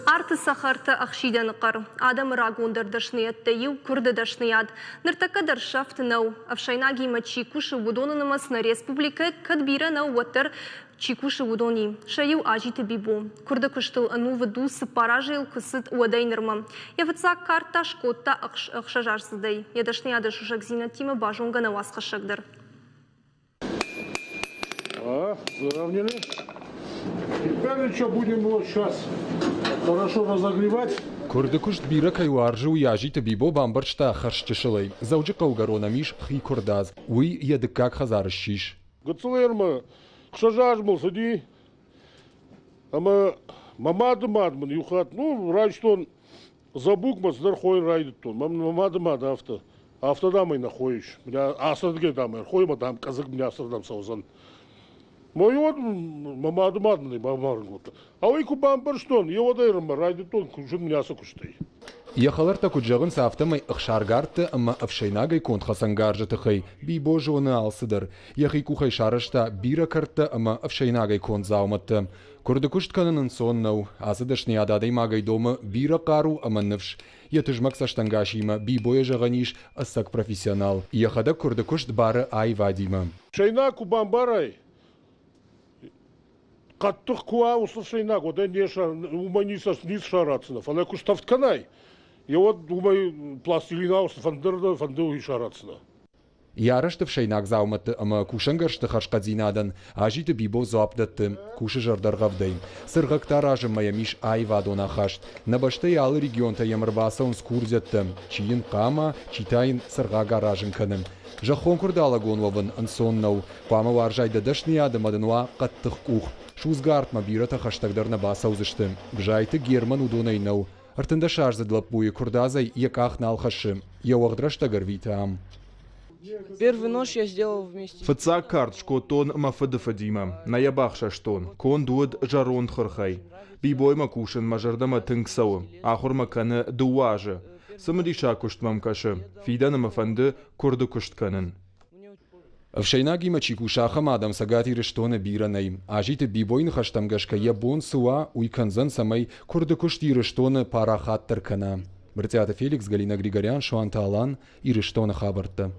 Арты сахарты ақшидан ұқар. Адам рагондар дашниятты еу күрді дашнияд. Ныртака даршафты нау. Авшайнаги ма чикуши удонынымас на республика кадбира нау ватыр чикуши удони. Шайу ажиты бибо. Күрді күштіл ану ваду сыпаражил кысыт уадайнырма. Явыца карта шкотта ақшажарсыдай. Ядашнияды шушак зинатима бажонга на васқа шагдыр. Выровняли. Теперь что будем вот сейчас хорошо разогревать. Курдыкушт бира кайваржу яжиты бибо бамбаршта харштишылай. Заужи каугарона миш хи курдаз. Уй едыкак хазарышиш. Гацлерма шажажмал сади. Ама мамадымадмын юхат. Ну, райштон забукмас дархой райдыттон. Мамадымад авто. Автодамай нахоиш. Меня асырдыге дамай. Хойма дам казык меня асырдам саузан. Мой вот мамадымадмын бамаргота. А уйку бамбарштон. Его дайрма райдыттон кушын мясо куштай. Яхаларта куджагын сафтамай ықшаргарты ама авшайнагай контхасангаржыты хай. Бибо жоны алсыдыр. Яхи кухай шарышта бира карты ама авшайнагай контзауматты. Курдыкушт канынын соннау. Асыдышны ададай магай дома бира кару ама нывш. Ятыжмак саштангашима бибоя жағаниш асак профессионал. Яхада курдыкушт бары ай вадима. Шайнаку бамбарай. Каттық куа услышайнак, ода не уманисас низ шарацынов. Она куштавтканай. И вот думаю, пластилина услфандырда фанду шарацына. Ярышты вшайнак зауматты, ама кушангаршты хашкадзинадан, ажиты бибо зоапдатты, кушы жардаргавдай. Сыргактар ажы маямиш ай вадона хашт. Набашты ялы регионта ямырбаса он скурзятты. Чиин кама, читайн сыргага ражын каным. Жахон курдала гонловын ансоннау. Пама варжайды дашнияды мадынуа қаттық кух. Шузгартма бирата хаштагдарна баса узышты. Гжайты герман удонайнау. Артында шарзыдлап буй курдазай яках налхаши. Яуагдрашта витам. Первый нож я сделал вместе. Фца картшко тон мафадыфадима. Наябахша штон. Кон дуд жарон хырхай. Бибой макушин мажардама тынксау. Ахур маканы дуажы. Самадиша куштмам кашы. Фидана мафанды курды куштканын. Авшайнаги мачикушаха мадам сагати рештона биранай. Ажиты бибойн хаштамгашка ябон суа уйканзан самай курдыкушти рештона парахаттыр кана. Бртята Феликс, Галина Григорян, Шуанта Алан и рештона хабарта.